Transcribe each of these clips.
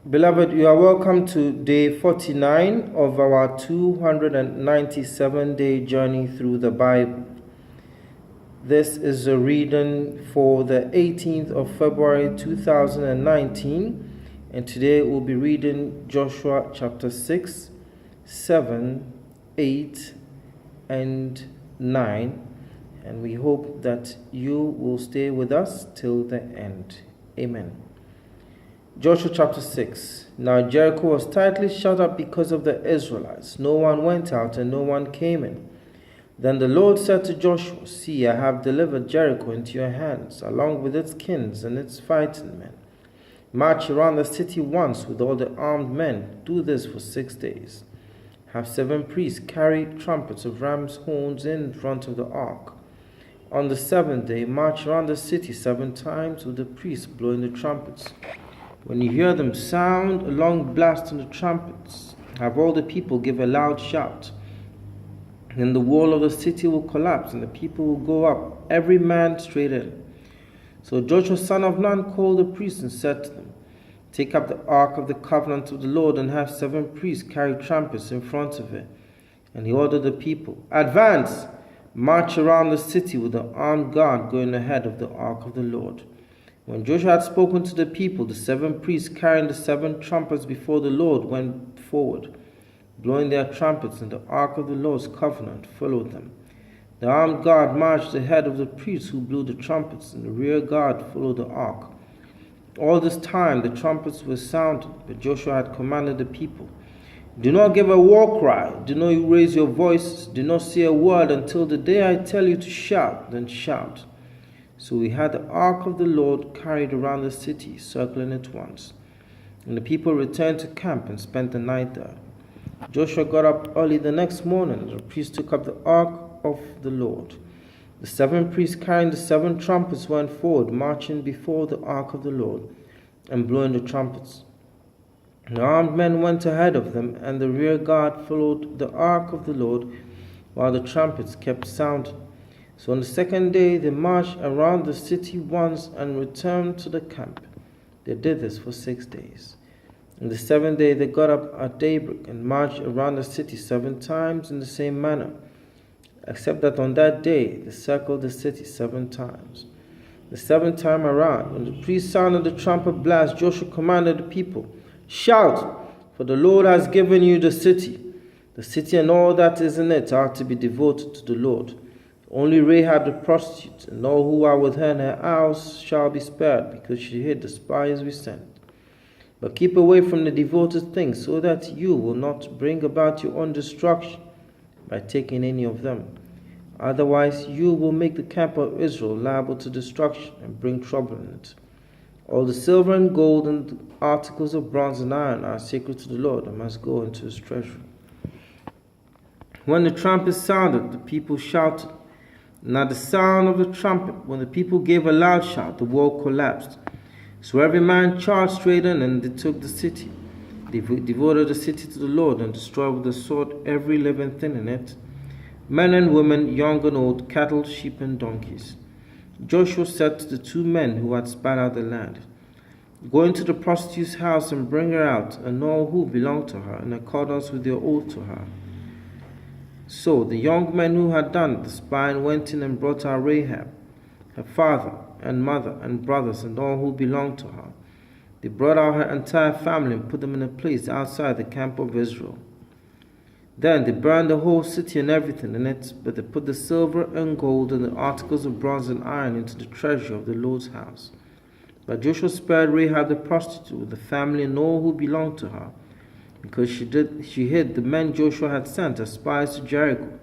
Beloved, you are welcome to day 49 of our 297-day journey through the Bible. This is a reading for the 18th of February 2019, and today we'll be reading Joshua chapter 6, 7, 8, and 9, and we hope that you will stay with us till the end. Amen. Joshua chapter 6. Now Jericho was tightly shut up because of the Israelites. No one went out and no one came in. Then the Lord said to Joshua, See, I have delivered Jericho into your hands, along with its kings and its fighting men. March around the city once with all the armed men. Do this for 6 days. Have 7 priests carry trumpets of ram's horns in front of the ark. On the 7th day, march around the city 7 times with the priests blowing the trumpets. When you hear them sound a long blast on the trumpets, have all the people give a loud shout. Then the wall of the city will collapse and the people will go up, every man straight in. So Joshua son of Nun called the priests and said to them, Take up the ark of the covenant of the Lord and have 7 priests carry trumpets in front of it. And he ordered the people, Advance! March around the city with the armed guard going ahead of the ark of the Lord. When Joshua had spoken to the people, the 7 priests carrying the 7 trumpets before the Lord went forward, blowing their trumpets, and the ark of the Lord's covenant followed them. The armed guard marched ahead of the priests who blew the trumpets, and the rear guard followed the ark. All this time the trumpets were sounded, but Joshua had commanded the people, Do not give a war cry, do not raise your voices, do not say a word until the day I tell you to shout, then shout. So we had the ark of the Lord carried around the city, circling it once. And the people returned to camp and spent the night there. Joshua got up early the next morning, and the priests took up the ark of the Lord. The 7 priests carrying the 7 trumpets went forward, marching before the ark of the Lord, and blowing the trumpets. The armed men went ahead of them, and the rear guard followed the ark of the Lord, while the trumpets kept sounding. So on the 2nd day they marched around the city once and returned to the camp. They did this for 6 days. On the 7th day they got up at daybreak and marched around the city 7 times in the same manner, except that on that day they circled the city 7 times. The 7th time around, when the priest sounded the trumpet blast, Joshua commanded the people, Shout, for the Lord has given you the city. The city and all that is in it are to be devoted to the Lord. Only Rahab the prostitute and all who are with her in her house shall be spared, because she hid the spies we sent. But keep away from the devoted things, so that you will not bring about your own destruction by taking any of them. Otherwise you will make the camp of Israel liable to destruction and bring trouble in it. All the silver and gold and articles of bronze and iron are sacred to the Lord and must go into his treasury. When the trumpet sounded, the people shouted. And at the sound of the trumpet, when the people gave a loud shout, the wall collapsed. So every man charged straight in, and they took the city. They devoted the city to the Lord and destroyed with the sword every living thing in it, men and women, young and old, cattle, sheep, and donkeys. Joshua said to the 2 men who had spied out the land, Go into the prostitute's house and bring her out, and all who belong to her, in accordance with your oath to her. So the young men who had done the spying went in and brought out Rahab, her father and mother and brothers and all who belonged to her. They brought out her entire family and put them in a place outside the camp of Israel. Then they burned the whole city and everything in it, but they put the silver and gold and the articles of bronze and iron into the treasure of the Lord's house. But Joshua spared Rahab the prostitute with the family and all who belonged to her, because she hid the men Joshua had sent as spies to Jericho,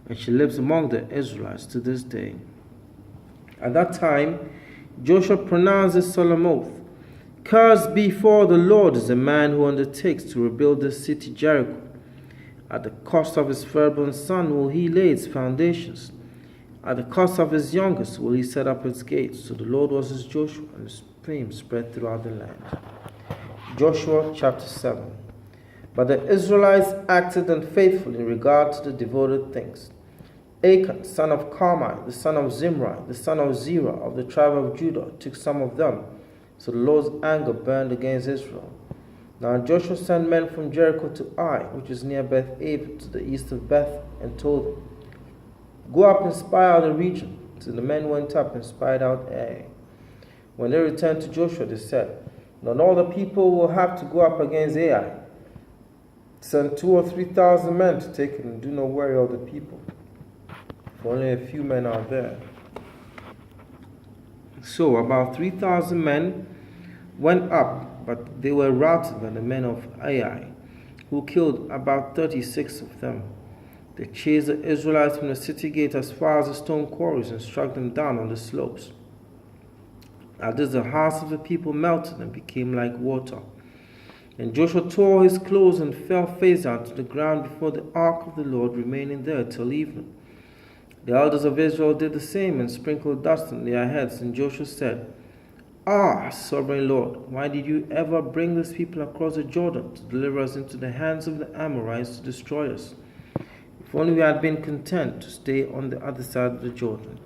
and she lives among the Israelites to this day. At that time, Joshua pronounced this solemn oath, Cursed before the Lord is the man who undertakes to rebuild this city Jericho. At the cost of his firstborn son will he lay its foundations. At the cost of his youngest will he set up its gates. So the Lord was his Joshua, and his fame spread throughout the land. Joshua chapter 7. But the Israelites acted unfaithfully in regard to the devoted things. Achan, son of Carmi, the son of Zimri, the son of Zerah of the tribe of Judah, took some of them. So the Lord's anger burned against Israel. Now Joshua sent men from Jericho to Ai, which is near Beth-Aven, to the east of Beth, and told them, "Go up and spy out the region." So the men went up and spied out Ai. When they returned to Joshua, they said, "Not all the people will have to go up against Ai. Send 2,000 or 3,000 men to take it, and do not worry all the people, for only a few men are there." So about 3,000 men went up, but they were routed by the men of Ai, who killed about 36 of them. They chased the Israelites from the city gate as far as the stone quarries and struck them down on the slopes. At this the hearts of the people melted and became like water. And Joshua tore his clothes and fell face down to the ground before the ark of the Lord, remaining there till evening. The elders of Israel did the same and sprinkled dust on their heads. And Joshua said, "Ah, sovereign Lord, why did you ever bring this people across the Jordan to deliver us into the hands of the Amorites to destroy us? If only we had been content to stay on the other side of the Jordan.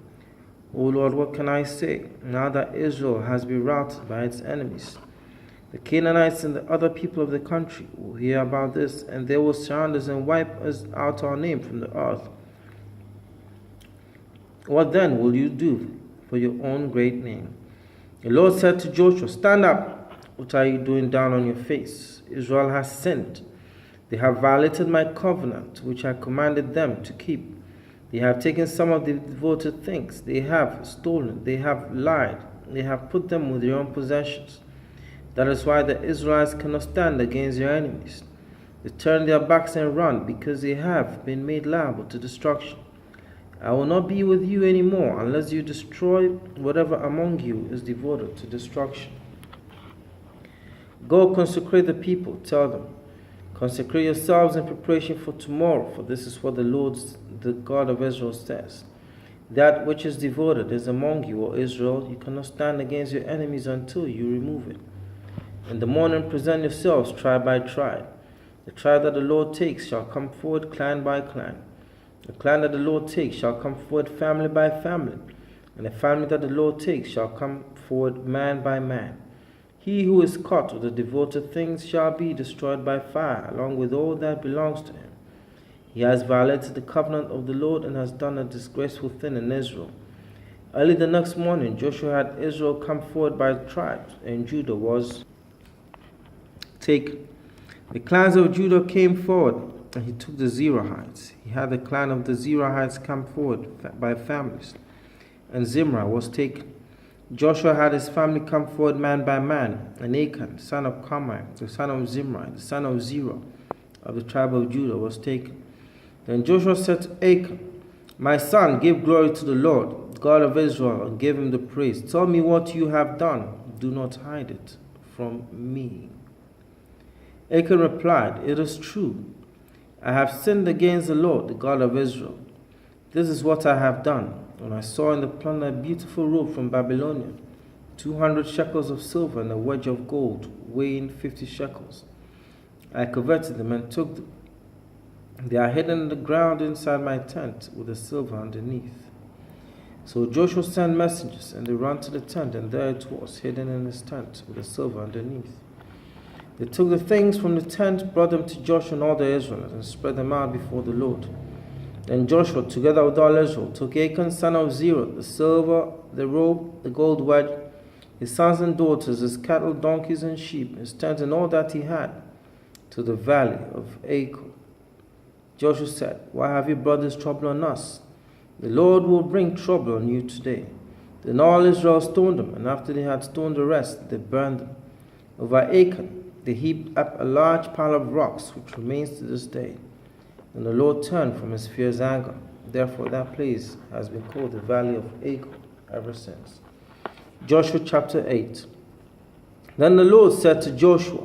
O Lord, what can I say, now that Israel has been routed by its enemies? The Canaanites and the other people of the country will hear about this, and they will surround us and wipe us out our name from the earth. What then will you do for your own great name?" The Lord said to Joshua, "Stand up. What are you doing down on your face? Israel has sinned. They have violated my covenant, which I commanded them to keep. They have taken some of the devoted things. They have stolen. They have lied. They have put them with their own possessions. That is why the Israelites cannot stand against their enemies. They turn their backs and run because they have been made liable to destruction. I will not be with you anymore unless you destroy whatever among you is devoted to destruction. Go consecrate the people, tell them. Consecrate yourselves in preparation for tomorrow, for this is what the Lord, the God of Israel, says. That which is devoted is among you, O Israel. You cannot stand against your enemies until you remove it. In the morning present yourselves tribe by tribe. The tribe that the Lord takes shall come forward clan by clan. The clan that the Lord takes shall come forward family by family, and the family that the Lord takes shall come forward man by man. He who is caught with the devoted things shall be destroyed by fire, along with all that belongs to him. He has violated the covenant of the Lord and has done a disgraceful thing in Israel." Early the next morning, Joshua had Israel come forward by tribes, and Judah was taken. The clans of Judah came forward, and he took the Zerahites. He had the clan of the Zerahites come forward by families, and Zimri was taken. Joshua had his family come forward man by man, and Achan, son of Carmi, the son of Zimri, the son of Zerah, of the tribe of Judah, was taken. Then Joshua said to Achan, "My son, give glory to the Lord, God of Israel, and give him the praise. Tell me what you have done. Do not hide it from me." Achan replied, "It is true. I have sinned against the Lord, the God of Israel. This is what I have done. When I saw in the plunder a beautiful robe from Babylonia, 200 shekels of silver and a wedge of gold weighing 50 shekels, I coveted them and took them. They are hidden in the ground inside my tent with the silver underneath." So Joshua sent messengers, and they ran to the tent, and there it was, hidden in his tent with the silver underneath. They took the things from the tent, brought them to Joshua and all the Israelites, and spread them out before the Lord. Then Joshua, together with all Israel, took Achan son of Zerah, the silver, the robe, the gold wedge, his sons and daughters, his cattle, donkeys, and sheep, his tent, and all that he had, to the valley of Achor. Joshua said, "Why have you brought this trouble on us? The Lord will bring trouble on you today." Then all Israel stoned them, and after they had stoned the rest, they burned them. Over Achan they heaped up a large pile of rocks, which remains to this day. And the Lord turned from his fierce anger. Therefore that place has been called the Valley of Achor ever since. Joshua chapter 8. Then the Lord said to Joshua,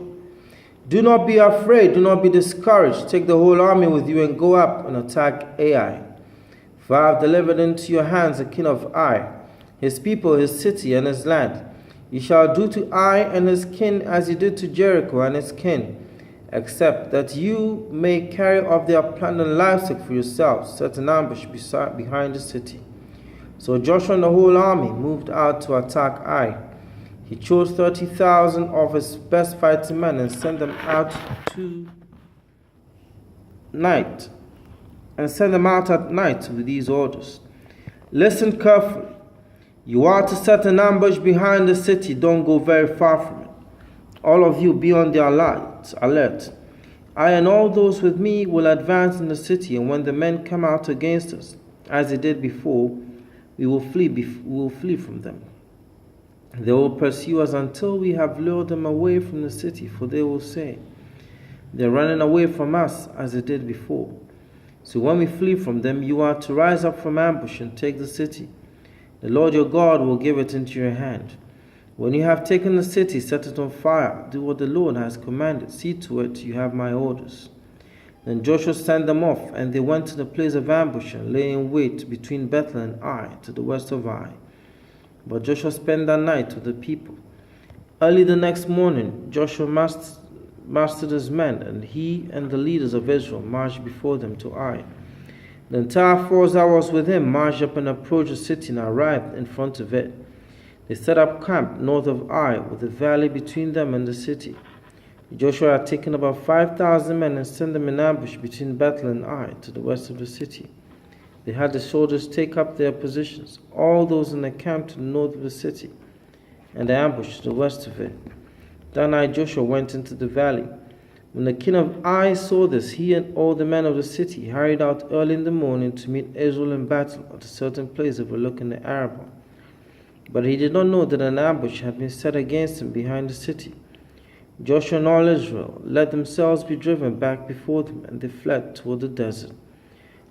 "Do not be afraid, do not be discouraged. Take the whole army with you and go up and attack Ai. For I have delivered into your hands the king of Ai, his people, his city, and his land. You shall do to Ai and his kin as you did to Jericho and its kin, except that you may carry off their plunder and livestock for yourselves. Set an ambush behind the city." So Joshua and the whole army moved out to attack Ai. He chose 30,000 of his best fighting men and sent them out at night with these orders. Listen carefully. You are to set an ambush behind the city. Don't go very far from it. All of you be on the alert. I and all those with me will advance in the city, and when the men come out against us, as they did before, we will flee from them. They will pursue us until we have lured them away from the city, for they will say, they are running away from us as they did before. So when we flee from them, you are to rise up from ambush and take the city. The Lord your God will give it into your hand. When you have taken the city, set it on fire. Do what the Lord has commanded. See to it you have my orders. Then Joshua sent them off, and they went to the place of ambush and lay in wait between Bethel and Ai, to the west of Ai. But Joshua spent that night with the people. Early the next morning, Joshua mastered his men, and he and the leaders of Israel marched before them to Ai. The entire force that was with him marched up and approached the city and arrived in front of it. They set up camp north of Ai, with a valley between them and the city. Joshua had taken about 5,000 men and sent them in ambush between Bethel and Ai, to the west of the city. They had the soldiers take up their positions, all those in the camp to the north of the city, and the ambush to the west of it. That night Joshua went into the valley. When the king of Ai saw this, he and all the men of the city hurried out early in the morning to meet Israel in battle at a certain place overlooking the Arabah. But he did not know that an ambush had been set against him behind the city. Joshua and all Israel let themselves be driven back before them, and they fled toward the desert.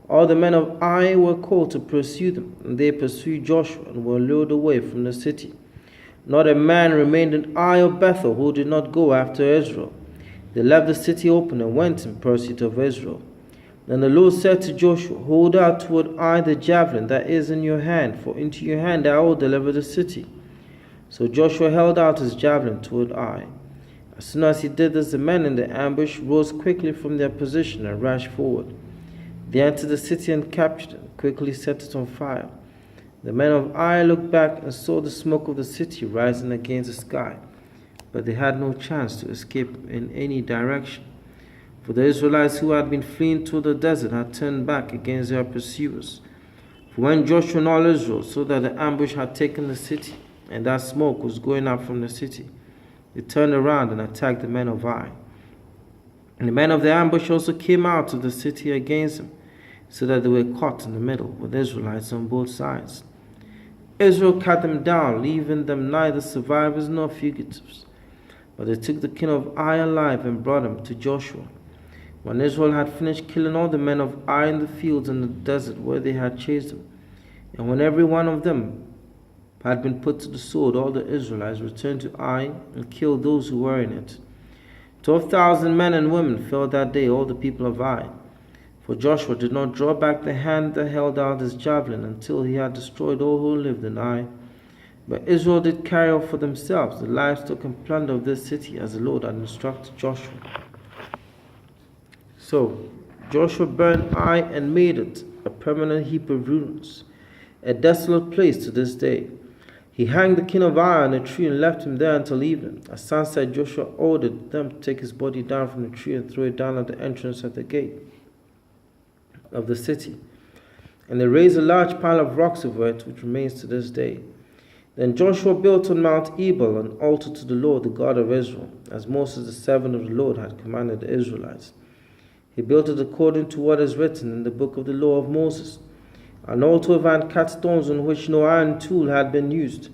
All the men of Ai were called to pursue them, and they pursued Joshua and were lured away from the city. Not a man remained in Ai or Bethel who did not go after Israel. They left the city open and went in pursuit of Israel. Then the Lord said to Joshua, hold out toward Ai the javelin that is in your hand, for into your hand I will deliver the city. So Joshua held out his javelin toward Ai. As soon as he did this, the men in the ambush rose quickly from their position and rushed forward. They entered the city and captured it, and quickly set it on fire. The men of Ai looked back and saw the smoke of the city rising against the sky, but they had no chance to escape in any direction. For the Israelites who had been fleeing to the desert had turned back against their pursuers. For when Joshua and all Israel saw that the ambush had taken the city, and that smoke was going up from the city, they turned around and attacked the men of Ai. And the men of the ambush also came out of the city against them, so that they were caught in the middle with Israelites on both sides. Israel cut them down, leaving them neither survivors nor fugitives. But they took the king of Ai alive and brought him to Joshua. When Israel had finished killing all the men of Ai in the fields and the desert where they had chased them, and when every one of them had been put to the sword, all the Israelites returned to Ai and killed those who were in it. 12,000 men and women fell that day, all the people of Ai. For Joshua did not draw back the hand that held out his javelin until he had destroyed all who lived in Ai. But Israel did carry off for themselves the livestock and plunder of this city, as the Lord had instructed Joshua. So Joshua burned Ai and made it a permanent heap of ruins, a desolate place to this day. He hanged the king of Ai on a tree and left him there until evening. At sunset, Joshua ordered them to take his body down from the tree and throw it down at the entrance at the gate of the city. And they raised a large pile of rocks over it, which remains to this day. Then Joshua built on Mount Ebal an altar to the Lord, the God of Israel, as Moses, the servant of the Lord, had commanded the Israelites. He built it according to what is written in the book of the law of Moses, an altar of uncut stones on which no iron tool had been used.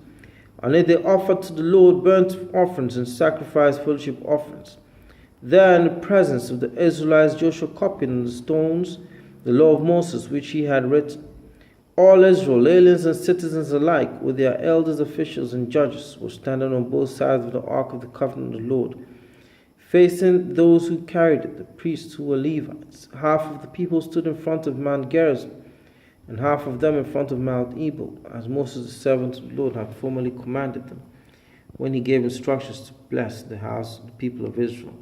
On it they offered to the Lord burnt offerings and sacrificed fellowship offerings. There in the presence of the Israelites, Joshua copied on the stones the law of Moses which he had written. All Israel, aliens and citizens alike, with their elders, officials, and judges, were standing on both sides of the ark of the covenant of the Lord, facing those who carried it, the priests who were Levites. Half of the people stood in front of Mount Gerizim, and half of them in front of Mount Ebal, as Moses, the servant of the Lord, had formerly commanded them, when he gave instructions to bless the house of the people of Israel.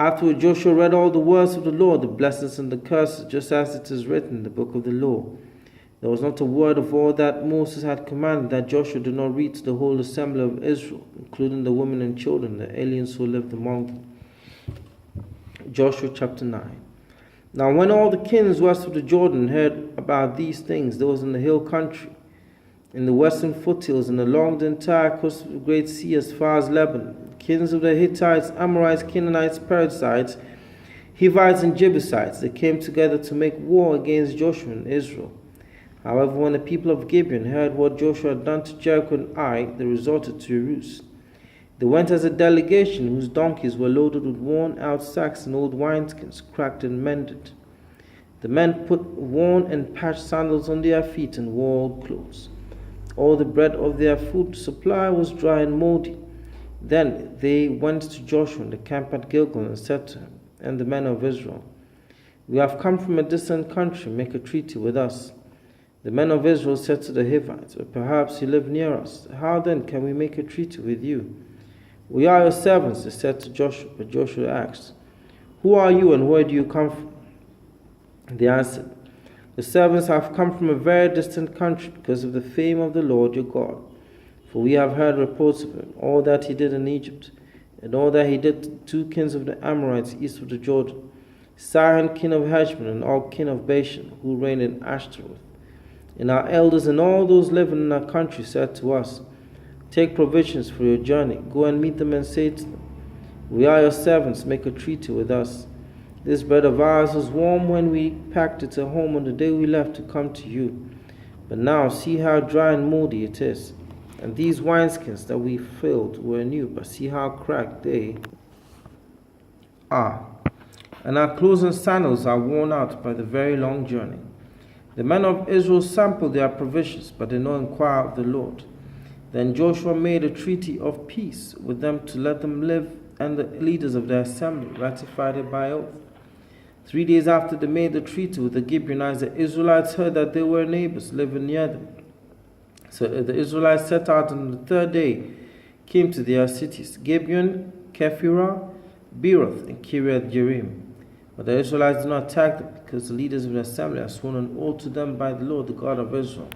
Afterward, Joshua read all the words of the Lord, the blessings and the curses, just as it is written in the book of the law. There was not a word of all that Moses had commanded that Joshua did not read to the whole assembly of Israel, including the women and children, the aliens who lived among them. Joshua chapter 9. Now when all the kings west of the Jordan heard about these things, those in the hill country, in the western foothills, and along the entire coast of the Great Sea as far as Lebanon, kings of the Hittites, Amorites, Canaanites, Perizzites, Hivites, and Jebusites, they came together to make war against Joshua and Israel. However, when the people of Gibeon heard what Joshua had done to Jericho and Ai, they resorted to a ruse. They went as a delegation whose donkeys were loaded with worn-out sacks and old wineskins, cracked and mended. The men put worn and patched sandals on their feet and wore old clothes. All the bread of their food supply was dry and moldy. Then they went to Joshua in the camp at Gilgal and said to him and the men of Israel, "We have come from a distant country. Make a treaty with us." The men of Israel said to the Hivites, "But perhaps you live near us. How then can we make a treaty with you?" "We are your servants," they said to Joshua. But Joshua asked, "Who are you and where do you come from?" They answered, "The servants have come from a very distant country because of the fame of the Lord your God. For we have heard reports of him, all that he did in Egypt, and all that he did to the two kings of the Amorites east of the Jordan, Sihon king of Heshbon and Og king of Bashan, who reigned in Ashtaroth. And our elders and all those living in our country said to us, 'Take provisions for your journey. Go and meet them and say to them, We are your servants. Make a treaty with us. This bread of ours was warm when we packed it at home on the day we left to come to you. But now see how dry and moldy it is. And these wineskins that we filled were new, but see how cracked they are. And our clothes and sandals are worn out by the very long journey.' The men of Israel sampled their provisions, but did not inquire of the Lord. Then Joshua made a treaty of peace with them to let them live, and the leaders of the assembly ratified it by oath. 3 days after they made the treaty with the Gibeonites, the Israelites heard that there were neighbors living near them. So the Israelites set out on the third day, came to their cities, Gibeon, Kephirah, Beeroth, and Kiriath Jearim. But the Israelites did not attack them, because the leaders of the assembly had sworn an oath to them by the Lord, the God of Israel.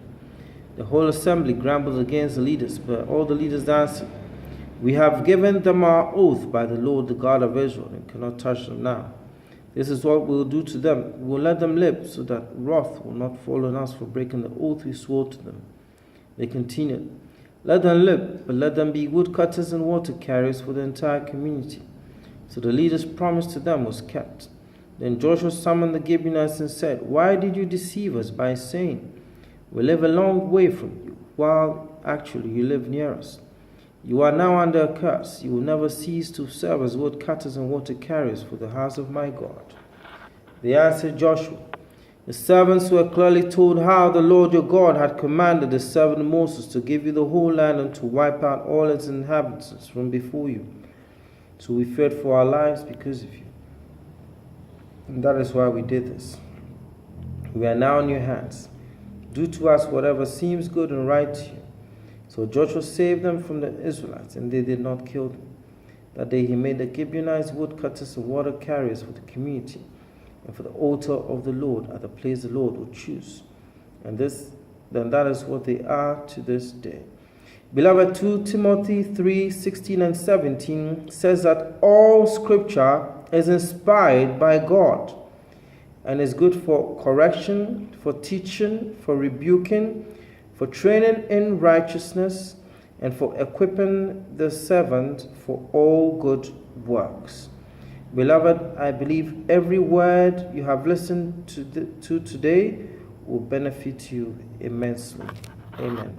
The whole assembly grumbled against the leaders, but all the leaders answered, "We have given them our oath by the Lord, the God of Israel, and cannot touch them now. This is what we will do to them. We will let them live, so that wrath will not fall on us for breaking the oath we swore to them." They continued, "Let them live, but let them be woodcutters and water carriers for the entire community." So the leaders' promise to them was kept. Then Joshua summoned the Gibeonites and said, "Why did you deceive us by saying, 'We live a long way from you,' while actually you live near us? You are now under a curse. You will never cease to serve as woodcutters and water carriers for the house of my God." They answered Joshua, "The servants were clearly told how the Lord your God had commanded his servant Moses to give you the whole land and to wipe out all its inhabitants from before you. So we feared for our lives because of you. And that is why we did this. We are now in your hands. Do to us whatever seems good and right to you." So Joshua saved them from the Israelites, and they did not kill them. That day he made the Gibeonites woodcutters and water carriers for the community, and for the altar of the Lord at the place the Lord would choose. And that is what they are to this day. Beloved, 2 Timothy 3:16 and 17 says that all scripture is inspired by God and is good for correction, for teaching, for rebuking, for training in righteousness, and for equipping the servant for all good works. Beloved, I believe every word you have listened to today will benefit you immensely. Amen.